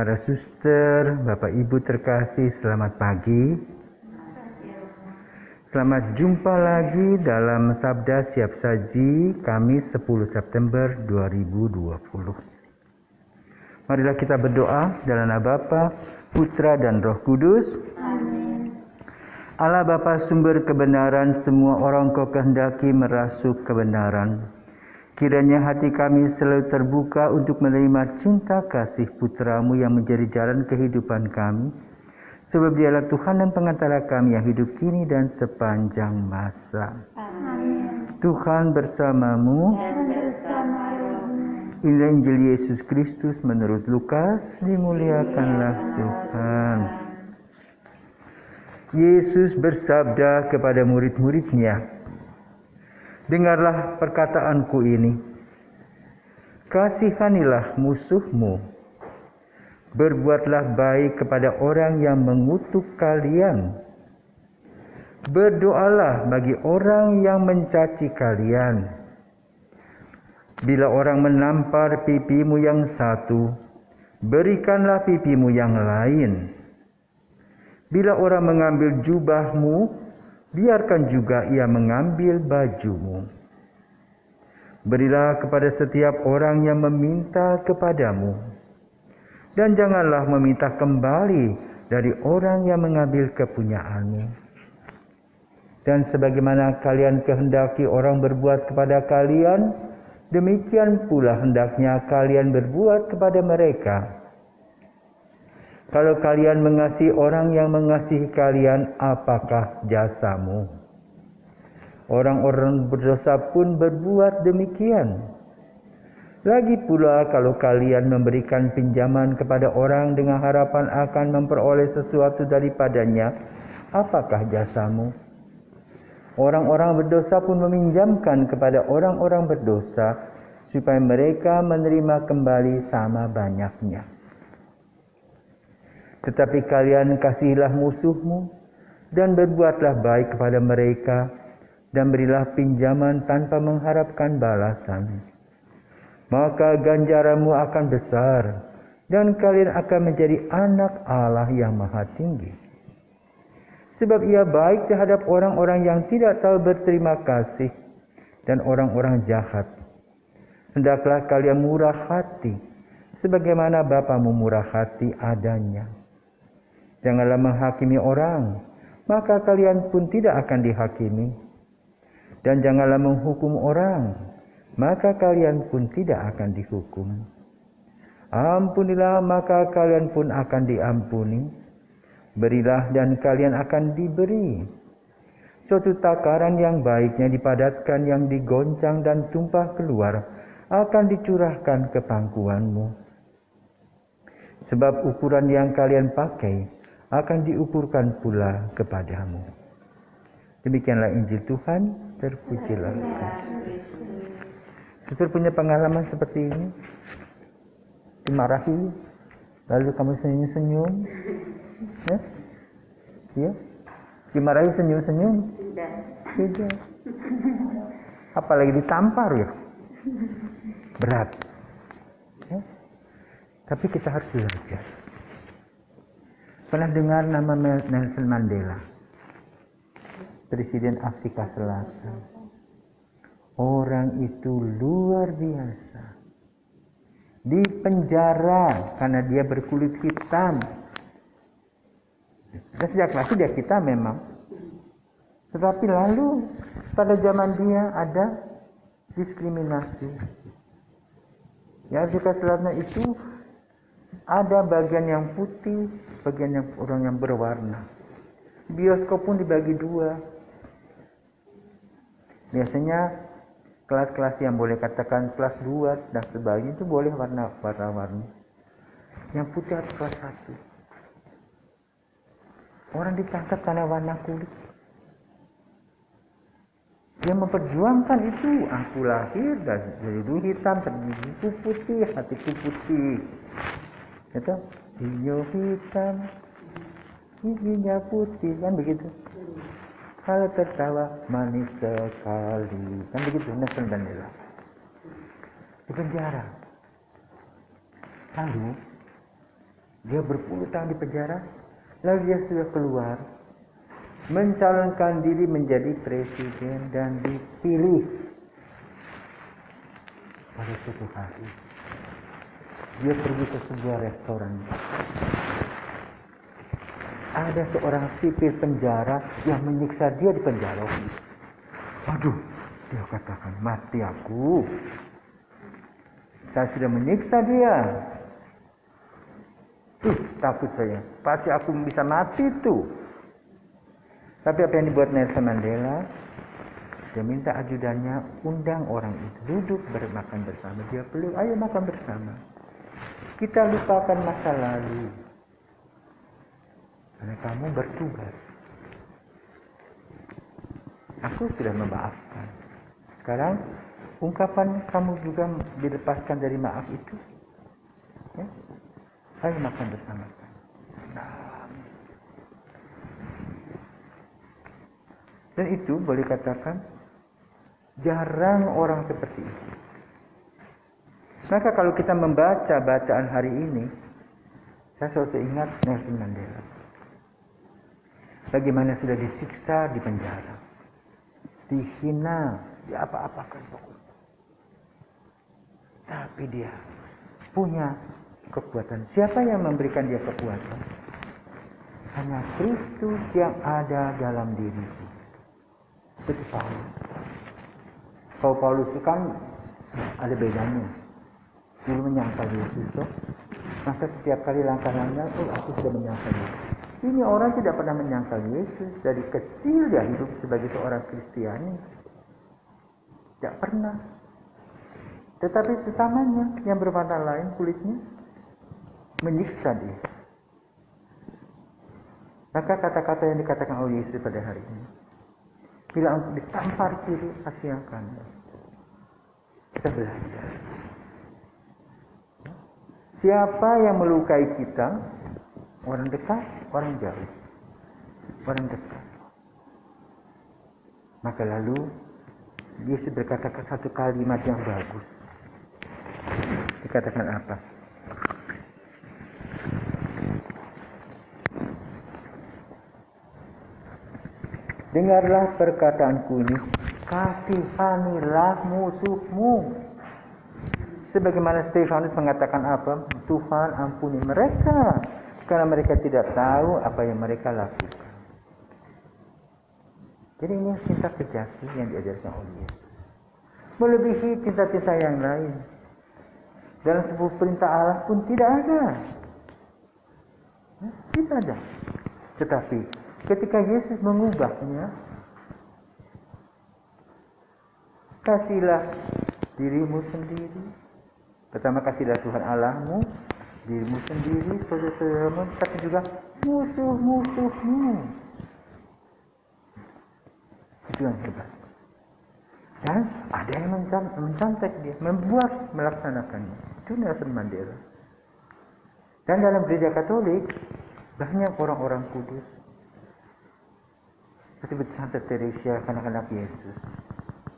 Para suster, Bapak Ibu terkasih, selamat pagi. Selamat jumpa lagi dalam Sabda Siap Saji Kamis 10 September 2020. Marilah kita berdoa dalam nama Bapa, Putra dan Roh Kudus. Amin. Allah Bapa sumber kebenaran, semua orang Kau kehendaki merasuk kebenaran. Kiranya hati kami selalu terbuka untuk menerima cinta kasih Putra-Mu yang menjadi jalan kehidupan kami. Sebab Dialah Tuhan dan pengantara kami yang hidup kini dan sepanjang masa. Amin. Tuhan bersamamu. Dan bersama rohmu. Inilah Injil Yesus Kristus menurut Lukas. Dimuliakanlah Tuhan. Yesus bersabda kepada murid-muridnya, dengarlah perkataanku ini. Kasihanilah musuhmu. Berbuatlah baik kepada orang yang mengutuk kalian. Berdoalah bagi orang yang mencaci kalian. Bila orang menampar pipimu yang satu, berikanlah pipimu yang lain. Bila orang mengambil jubahmu, biarkan juga ia mengambil bajumu. Berilah kepada setiap orang yang meminta kepadamu. Dan janganlah meminta kembali dari orang yang mengambil kepunyaanmu. Dan sebagaimana kalian kehendaki orang berbuat kepada kalian, demikian pula hendaknya kalian berbuat kepada mereka. Kalau kalian mengasihi orang yang mengasihi kalian, apakah jasamu? Orang-orang berdosa pun berbuat demikian. Lagi pula kalau kalian memberikan pinjaman kepada orang dengan harapan akan memperoleh sesuatu daripadanya, apakah jasamu? Orang-orang berdosa pun meminjamkan kepada orang-orang berdosa supaya mereka menerima kembali sama banyaknya. Tetapi kalian kasihilah musuhmu dan berbuatlah baik kepada mereka dan berilah pinjaman tanpa mengharapkan balasan. Maka ganjaranmu akan besar dan kalian akan menjadi anak Allah yang Maha Tinggi. Sebab Ia baik terhadap orang-orang yang tidak tahu berterima kasih dan orang-orang jahat. Hendaklah kalian murah hati sebagaimana Bapamu murah hati adanya. Janganlah menghakimi orang, maka kalian pun tidak akan dihakimi. Dan janganlah menghukum orang, maka kalian pun tidak akan dihukum. Ampunilah, maka kalian pun akan diampuni. Berilah dan kalian akan diberi. Suatu takaran yang baiknya dipadatkan, yang digoncang dan tumpah keluar, akan dicurahkan ke pangkuanmu. Sebab ukuran yang kalian pakai akan diukurkan pula kepadamu. Demikianlah Injil Tuhan, terpujilah Kristus. Suster punya pengalaman seperti ini? Dimarahi, lalu kamu senyum-senyum? Ya? Ya? Dimarahi senyum-senyum? Tidak. Apalagi ditampar ya? Berat. Ya? Tapi kita harus belajar. Pernah dengar nama Nelson Mandela? Presiden Afrika Selatan. Orang itu luar biasa. Di penjara karena dia berkulit hitam. Dan sejak masih dia hitam memang. Tetapi lalu pada zaman dia ada diskriminasi. Ya, Afrika Selatan itu ada bagian yang putih, bagian yang orang yang berwarna. Bioskop pun dibagi dua. Biasanya kelas-kelas yang boleh katakan kelas 2 dan sebagainya itu boleh warna-warni. Yang putih harus kelas 1. Orang ditangkap karena warna kulit. Yang memperjuangkan itu, aku lahir dari dulu hitam, tergigiku putih, hatiku putih. Itu, hijau hitam, giginya putih, kan begitu. Kalau tertawa manis sekali, kan begitu Nelson Mandela. Di penjara. Lalu Dia berpuluh tahun di penjara, lalu dia sudah keluar, mencalonkan diri menjadi presiden dan dipilih. Pada suatu hari, dia pergi ke sebuah restoran. Ada seorang sipir penjara yang menyiksa dia di penjara. Aduh, dia katakan, mati aku. Saya sudah menyiksa dia. Takut saya, pasti aku bisa mati tuh. Tapi apa yang dibuat Nelson Mandela? Dia minta ajudannya undang orang itu duduk bermakan bersama. Dia peluk, ayo makan bersama. Kita lupakan masa lalu. Karena kamu bertugas. Aku sudah memaafkan. Sekarang ungkapan kamu juga dilepaskan dari maaf itu. Ya? Ayo makan bersama. Nah. Dan itu boleh katakan jarang orang seperti itu. Maka kalau kita membaca bacaan hari ini, saya selalu ingat Nelson Mandela. Bagaimana sudah disiksa di penjara, dihina, diapa-apakan pokoknya. Tapi dia punya kekuatan. Siapa yang memberikan dia kekuatan? Hanya Kristus yang ada dalam diriku. Seperti Paulus. Kalau Paulus itu kan ada bedanya. Dulu menyangkal Yesus, maka setiap kali langkah-langkah, aku sudah menyangkal Yesus. Ini orang tidak pernah menyangkal Yesus. Dari kecil dia hidup sebagai seorang Kristiani. Tidak pernah. Tetapi sesamanya yang berwarna lain kulitnya menyiksa dia. Maka kata-kata yang dikatakan oleh Yesus pada hari ini, bila engkau ditampar kiri, kasih yang kanan. Kita belajar. Siapa yang melukai kita? Orang dekat, orang jauh. Orang dekat. Maka lalu Yesus berkata satu kalimat yang bagus. Dikatakan apa? Dengarlah perkataanku ini, kasihanilah musuhmu. Sebagaimana Stefanus mengatakan apa? Tuhan ampuni mereka, karena mereka tidak tahu apa yang mereka lakukan. Jadi ini cinta sejati yang diajarkan oleh Yesus. Melebihi cinta-cinta yang lain. Dalam sebuah perintah Allah pun tidak ada. Tidak ada. Tetapi ketika Yesus mengubahnya, kasihlah dirimu sendiri. Pertama, kasihlah Tuhan Allahmu, dirimu sendiri, saudara-saudaramu, tapi juga musuh-musuhmu. Itu yang hebat. Dan ada yang mencontek dia, membuat melaksanakannya. Itu Nelson Mandela. Dan dalam gereja Katolik banyak orang-orang kudus. Seperti Santa Teresa, anak-anak Yesus.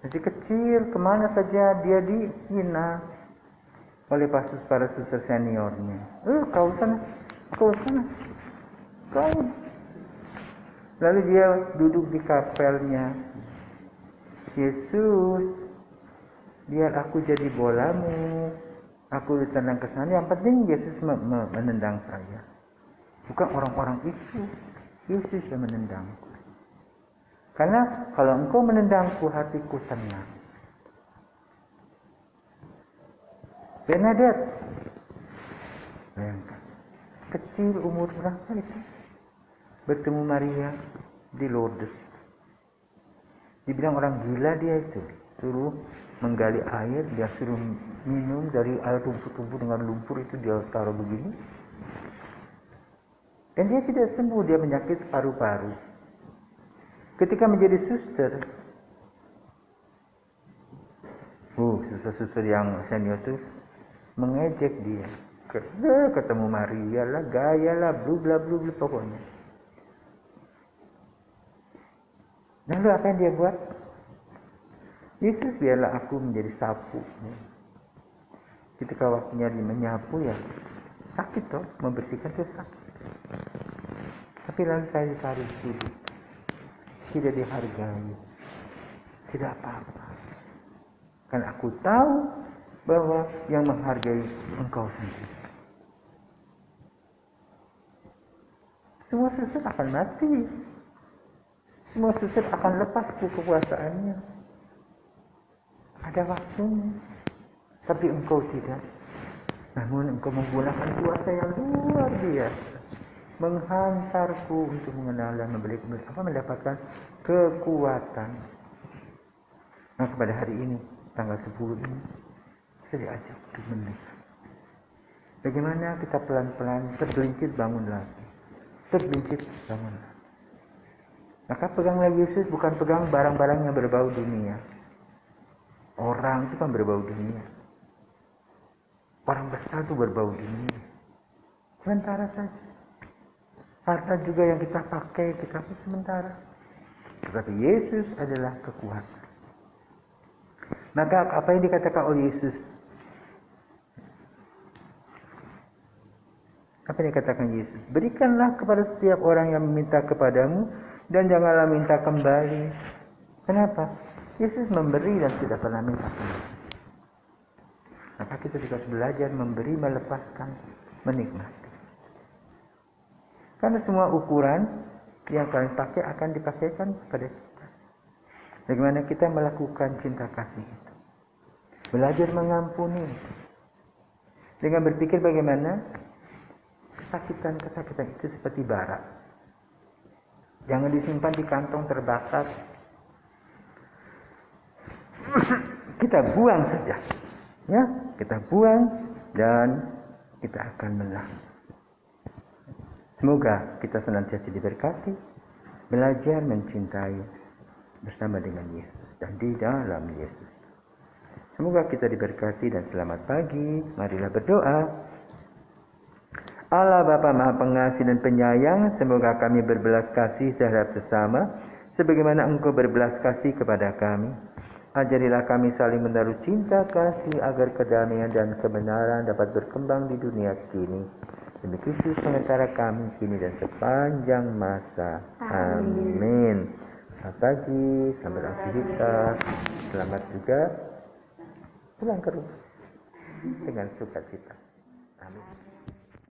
Jadi kecil, kemana saja dia dihina oleh para suster seniornya. Kau sana. Kau. Lalu dia duduk di kapelnya. Yesus, biar aku jadi bolamu. Aku ditendang ke sana. Yang penting Yesus menendang saya. Bukan orang-orang itu. Yesus yang menendangku. Karena kalau engkau menendangku, hatiku tenang. Bernadette, bayangkan, kecil umur berapa itu, bertemu Maria di Lourdes. Dibilang orang gila dia itu, suruh menggali air, dia suruh minum dari air rumput-rumput dengan lumpur itu dia taruh begini. Dan dia tidak sembuh, dia menyakit paru-paru. Ketika menjadi suster, suster-suster yang senior itu mengejek dia. Ketemu Maria lah, gaya lah, bla bla bla pokoknya. Lalu apa yang dia buat? Yesus, biarlah aku menjadi sapu. Ketika waktunya dia menyapu ya, Sakit toh, membersihkan itu sakit. Tapi lalu saya ditarik sudut, tidak dihargai, tidak apa-apa. Karena aku tahu bahwa yang menghargai engkau sendiri. Semua sesat akan mati. Semua sesat akan lepas kekuasaannya. Ada waktunya. Tapi engkau tidak. Namun engkau menggunakan kuasa yang luar biasa. Menghantarku untuk mengenal dan mendapatkan kekuatan. Nah, pada hari ini, tanggal 10 ini, saya diajak untuk melihat bagaimana kita pelan-pelan tergelincir bangun lagi. Tergelincir bangun lagi. Maka peganglah Yesus, bukan pegang barang-barang yang berbau dunia. Orang itu kan berbau dunia. Orang besar itu berbau dunia. Sementara saja. Harta juga yang kita pakai sementara. Tetapi Yesus adalah kekuatan. Maka apa yang dikatakan oleh Yesus? Apa yang dikatakan Yesus? Berikanlah kepada setiap orang yang meminta kepadamu dan janganlah minta kembali. Kenapa? Yesus memberi dan tidak pernah minta kembali. Maka kita juga harus belajar memberi, melepaskan, menikmati. Karena semua ukuran yang kalian pakai akan dipakaikan kepada kita. Bagaimana kita melakukan cinta kasih itu. Belajar mengampuni. Dengan berpikir bagaimana kesakitan itu seperti bara. Jangan disimpan di kantong terbakar. Kita buang saja. Ya, kita buang dan kita akan menang. Semoga kita senantiasa diberkati, belajar mencintai bersama dengan Yesus dan di dalam Yesus. Semoga kita diberkati dan selamat pagi. Marilah berdoa. Allah Bapa Maha Pengasih dan Penyayang, semoga kami berbelas kasih terhadap sesama, sebagaimana Engkau berbelas kasih kepada kami. Ajarilah kami saling menaruh cinta kasih agar kedamaian dan kebenaran dapat berkembang di dunia kini. Demi Kristus sementara kami kini dan sepanjang masa. Amin. Selamat pagi, selamat aktivitas, selamat juga pulang ke rumah dengan sukacita. Amin.